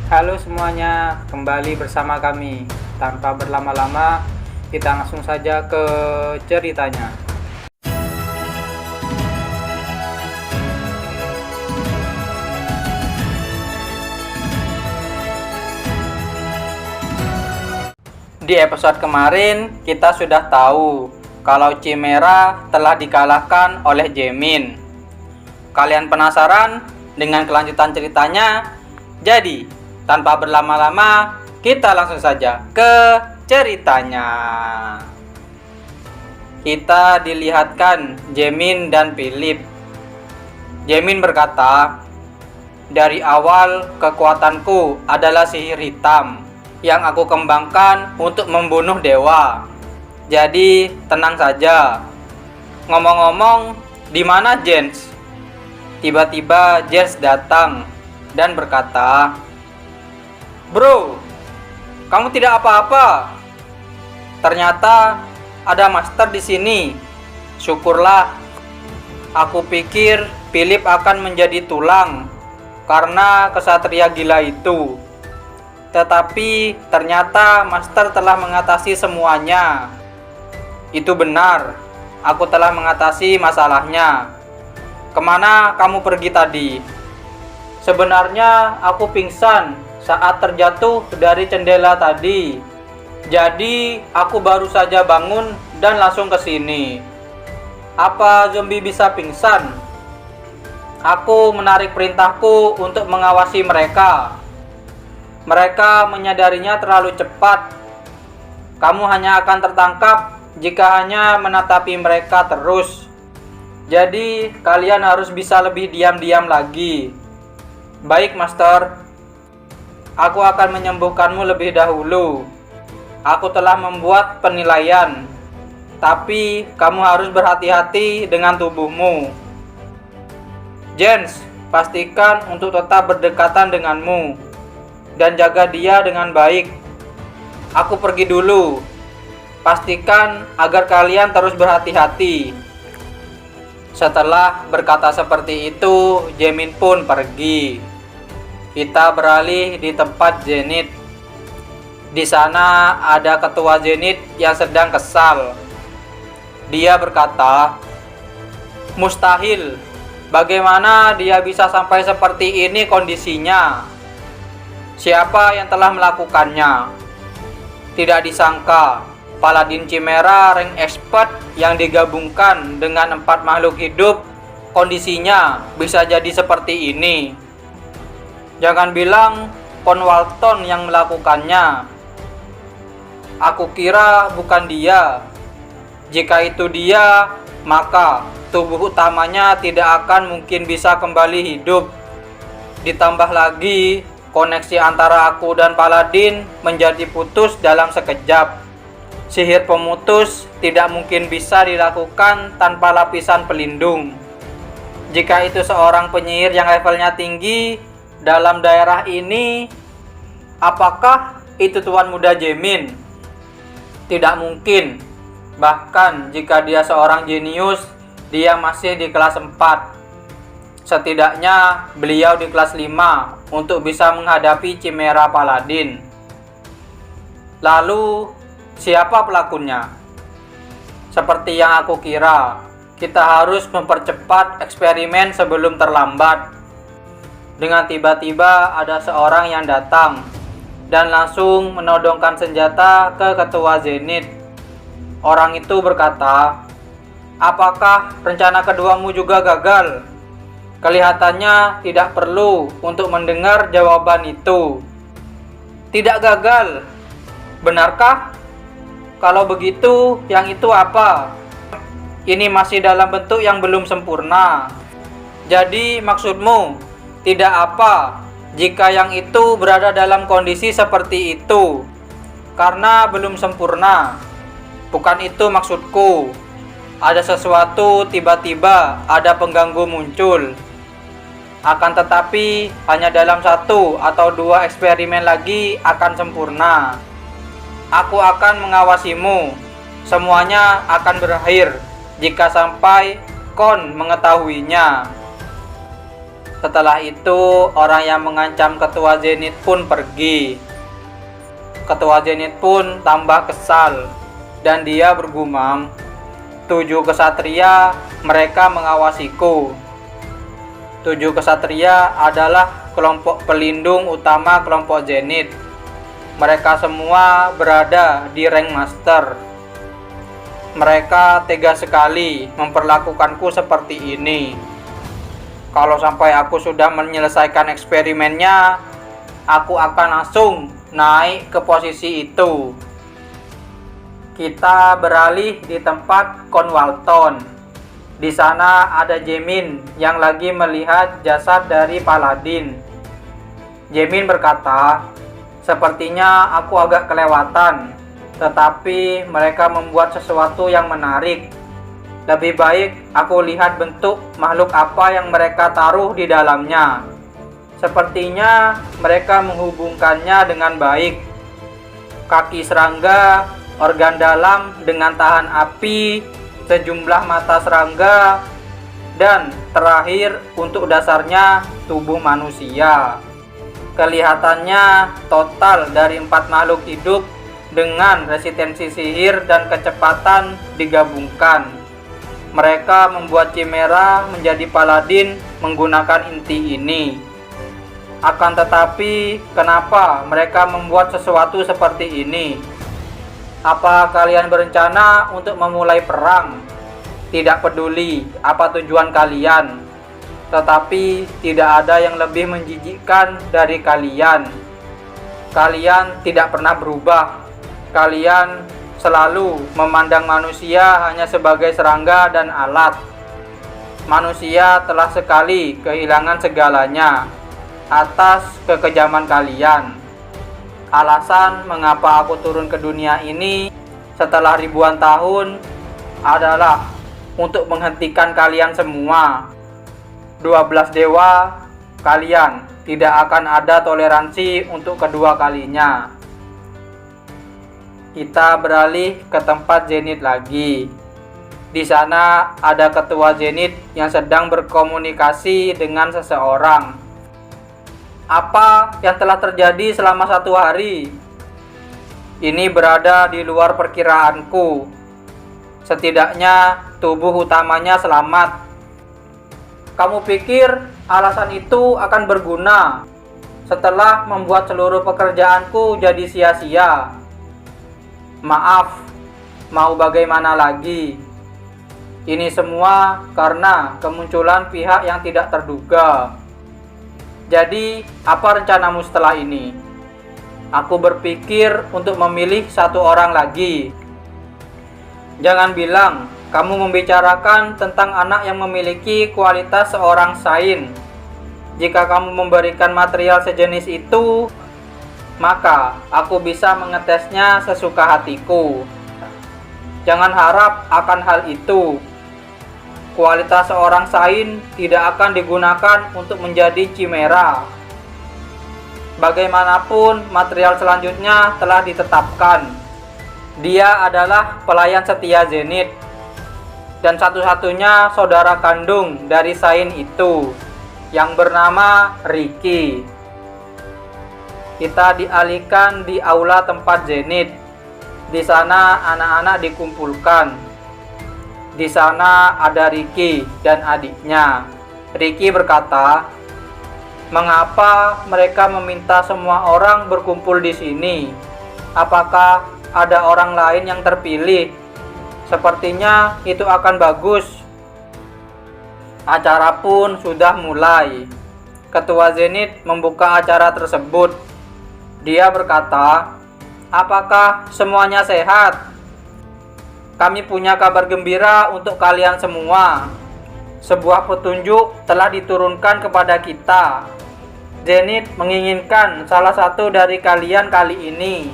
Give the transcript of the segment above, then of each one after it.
Halo semuanya, kembali bersama kami. Tanpa berlama-lama, kita langsung saja ke ceritanya. Di episode kemarin, kita sudah tahu kalau Chimera telah dikalahkan oleh Jaemin. Kalian penasaran dengan kelanjutan ceritanya? Jadi, tanpa berlama-lama, kita langsung saja ke ceritanya. Kita dilihatkan Jaemin dan Philip. Jaemin berkata, "Dari awal kekuatanku adalah sihir hitam yang aku kembangkan untuk membunuh dewa. Jadi tenang saja. Ngomong-ngomong, di mana Jens?" Tiba-tiba Jens datang dan berkata, "Bro, kamu tidak apa-apa? Ternyata ada master di sini. Syukurlah. Aku pikir Philip akan menjadi tulang karena kesatria gila itu. Tetapi ternyata master telah mengatasi semuanya." "Itu benar. Aku telah mengatasi masalahnya. Kemana kamu pergi tadi?" "Sebenarnya aku pingsan saat terjatuh dari jendela tadi. Jadi aku baru saja bangun dan langsung ke sini." "Apa zombie bisa pingsan?" "Aku menarik perintahku untuk mengawasi mereka. Mereka menyadarinya terlalu cepat. Kamu hanya akan tertangkap jika hanya menatapi mereka terus. Jadi kalian harus bisa lebih diam-diam lagi." "Baik, Master. Aku akan menyembuhkanmu lebih dahulu. Aku telah membuat penilaian. Tapi kamu harus berhati-hati dengan tubuhmu. Jens, pastikan untuk tetap berdekatan denganmu dan jaga dia dengan baik. Aku pergi dulu. Pastikan agar kalian terus berhati-hati." Setelah berkata seperti itu, Jaemin pun pergi. Kita beralih di tempat Zenith. Di sana ada ketua Zenith yang sedang kesal. Dia berkata, "Mustahil. Bagaimana dia bisa sampai seperti ini kondisinya? Siapa yang telah melakukannya?" Tidak disangka, Paladin Chimera rank expert yang digabungkan dengan 4 makhluk hidup, kondisinya bisa jadi seperti ini. Jangan bilang Von Walton yang melakukannya. Aku kira bukan dia. Jika itu dia, maka tubuh utamanya tidak akan mungkin bisa kembali hidup. Ditambah lagi, koneksi antara aku dan Paladin menjadi putus dalam sekejap. Sihir pemutus tidak mungkin bisa dilakukan tanpa lapisan pelindung. Jika itu seorang penyihir yang levelnya tinggi dalam daerah ini, apakah itu Tuan Muda Jaemin? Tidak mungkin. Bahkan jika dia seorang jenius, dia masih di kelas 4. Setidaknya beliau di kelas 5 untuk bisa menghadapi Chimera Paladin. Lalu siapa pelakunya? Seperti yang aku kira, kita harus mempercepat eksperimen sebelum terlambat. Dengan tiba-tiba ada seorang yang datang dan langsung menodongkan senjata ke ketua Zenith. Orang itu berkata, "Apakah rencana keduamu juga gagal? Kelihatannya tidak perlu untuk mendengar jawaban itu." "Tidak gagal. Benarkah? Kalau begitu, yang itu apa?" "Ini masih dalam bentuk yang belum sempurna." "Jadi maksudmu tidak apa jika yang itu berada dalam kondisi seperti itu karena belum sempurna?" "Bukan itu maksudku. Ada sesuatu tiba-tiba ada pengganggu muncul. Akan tetapi hanya dalam 1 atau 2 eksperimen lagi akan sempurna. Aku akan mengawasimu. Semuanya akan berakhir jika sampai Kon mengetahuinya." Setelah itu, orang yang mengancam ketua Zenith pun pergi. Ketua Zenith pun tambah kesal, dan dia bergumam, 7 kesatria, mereka mengawasiku. 7 kesatria adalah kelompok pelindung utama kelompok Zenith. Mereka semua berada di rank master. Mereka tega sekali memperlakukanku seperti ini. Kalau sampai aku sudah menyelesaikan eksperimennya, aku akan langsung naik ke posisi itu. Kita beralih di tempat Conwalton. Di sana ada Jamin yang lagi melihat jasad dari Paladin. Jamin berkata, "Sepertinya aku agak kelewatan, tetapi mereka membuat sesuatu yang menarik. Lebih baik aku lihat bentuk makhluk apa yang mereka taruh di dalamnya. Sepertinya mereka menghubungkannya dengan baik. Kaki serangga, organ dalam dengan tahan api, sejumlah mata serangga, dan terakhir untuk dasarnya tubuh manusia. Kelihatannya total dari 4 makhluk hidup dengan resistensi sihir dan kecepatan digabungkan. Mereka membuat Chimera menjadi Paladin menggunakan inti ini. Akan tetapi, kenapa mereka membuat sesuatu seperti ini? Apa kalian berencana untuk memulai perang? Tidak peduli apa tujuan kalian, tetapi tidak ada yang lebih menjijikkan dari kalian. Kalian tidak pernah berubah. Kalian selalu memandang manusia hanya sebagai serangga dan alat. Manusia telah sekali kehilangan segalanya atas kekejaman kalian. Alasan mengapa aku turun ke dunia ini setelah ribuan tahun adalah untuk menghentikan kalian semua. 12 dewa, kalian tidak akan ada toleransi untuk kedua kalinya. Kita beralih ke tempat Zenith lagi. Di sana ada ketua Zenith yang sedang berkomunikasi dengan seseorang. Apa yang telah terjadi selama 1 hari? Ini berada di luar perkiraanku. Setidaknya tubuh utamanya selamat. Kamu pikir alasan itu akan berguna setelah membuat seluruh pekerjaanku jadi sia-sia? Maaf, mau bagaimana lagi? Ini semua karena kemunculan pihak yang tidak terduga. Jadi, apa rencanamu setelah ini? Aku berpikir untuk memilih 1 orang lagi. Jangan bilang kamu membicarakan tentang anak yang memiliki kualitas seorang sains. Jika kamu memberikan material sejenis itu, maka aku bisa mengetesnya sesuka hatiku. Jangan harap akan hal itu. Kualitas seorang sains tidak akan digunakan untuk menjadi Chimera. Bagaimanapun, material selanjutnya telah ditetapkan. Dia adalah pelayan setia Zenith, dan satu-satunya saudara kandung dari sains itu, yang bernama Ricky. Kita dialihkan di aula tempat Zenith. Di sana anak-anak dikumpulkan. Di sana ada Ricky dan adiknya. Ricky berkata, "Mengapa mereka meminta semua orang berkumpul di sini? Apakah ada orang lain yang terpilih? Sepertinya itu akan bagus." Acara pun sudah mulai. Ketua Zenith membuka acara tersebut. Dia berkata, "Apakah semuanya sehat? Kami punya kabar gembira untuk kalian semua. Sebuah petunjuk telah diturunkan kepada kita. Zenith menginginkan salah satu dari kalian kali ini.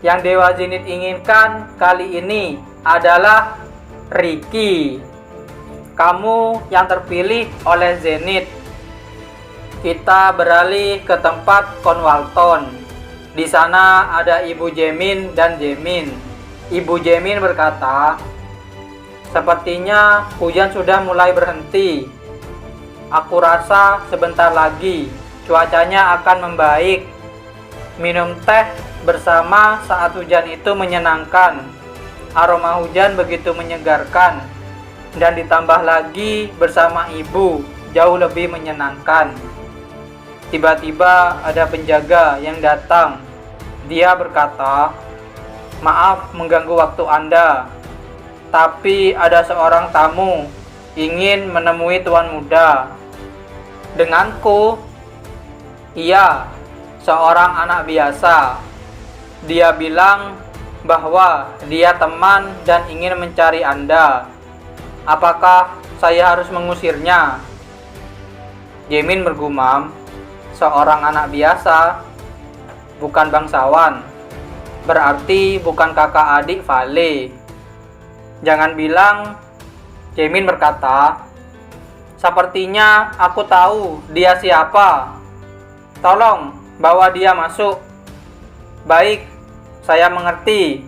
Yang Dewa Zenith inginkan kali ini adalah Ricky. Kamu yang terpilih oleh Zenith." Kita beralih ke tempat Conwalton. Di sana ada Ibu Jamin dan Jamin. Ibu Jamin berkata, "Sepertinya hujan sudah mulai berhenti. Aku rasa sebentar lagi cuacanya akan membaik. Minum teh bersama saat hujan itu menyenangkan. Aroma hujan begitu menyegarkan. Dan ditambah lagi bersama ibu jauh lebih menyenangkan. Tiba-tiba ada penjaga yang datang. Dia berkata, "Maaf mengganggu waktu Anda, tapi ada seorang tamu ingin menemui tuan muda." Denganku, "Iya, seorang anak biasa." Dia bilang bahwa dia teman dan ingin mencari Anda. Apakah saya harus mengusirnya? Jamin bergumam, "Seorang anak biasa, bukan bangsawan. Berarti bukan kakak adik Vale." "Jangan bilang," Jamin berkata, "sepertinya aku tahu dia siapa. Tolong bawa dia masuk." "Baik, saya mengerti."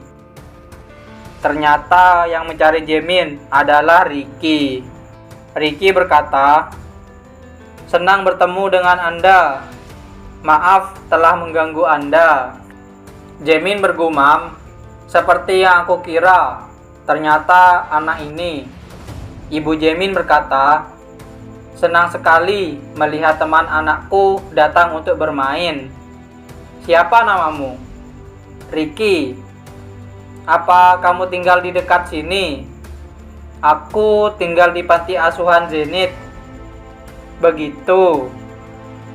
Ternyata yang mencari Jamin adalah Ricky. Ricky berkata, "Senang bertemu dengan Anda. Maaf telah mengganggu Anda." Jamin bergumam, "Seperti yang aku kira, ternyata anak ini." Ibu Jamin berkata, "Senang sekali melihat teman anakku datang untuk bermain. Siapa namamu?" "Ricky." "Apa kamu tinggal di dekat sini?" "Aku tinggal di panti asuhan Zenith." "Begitu.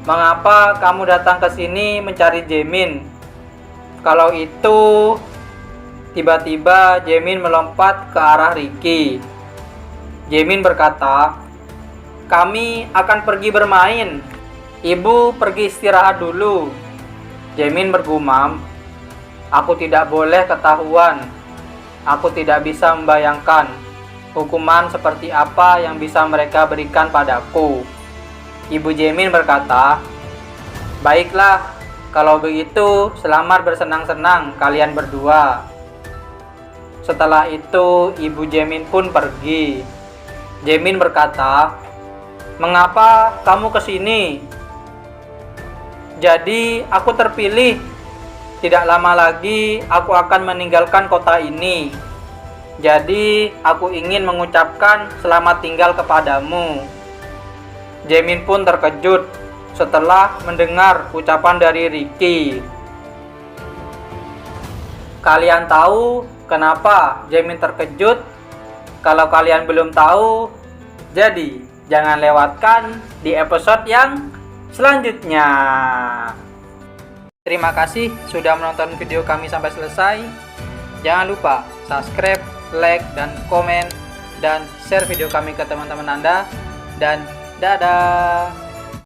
Mengapa kamu datang ke sini mencari Jamin?" "Kalau itu..." Tiba-tiba Jamin melompat ke arah Ricky. Jamin berkata, "Kami akan pergi bermain. Ibu pergi istirahat dulu." Jamin bergumam, "Aku tidak boleh ketahuan. Aku tidak bisa membayangkan hukuman seperti apa yang bisa mereka berikan padaku." Ibu Jamin berkata, "Baiklah, kalau begitu selamat bersenang-senang kalian berdua." Setelah itu Ibu Jamin pun pergi. Jamin berkata, "Mengapa kamu ke sini?" "Jadi aku terpilih. Tidak lama lagi aku akan meninggalkan kota ini. Jadi aku ingin mengucapkan selamat tinggal kepadamu." Jamin pun terkejut setelah mendengar ucapan dari Ricky. Kalian tahu kenapa Jamin terkejut? Kalau kalian belum tahu, jadi jangan lewatkan di episode yang selanjutnya. Terima kasih sudah menonton video kami sampai selesai. Jangan lupa subscribe, like, dan komen, dan share video kami ke teman-teman Anda. Dan dadah!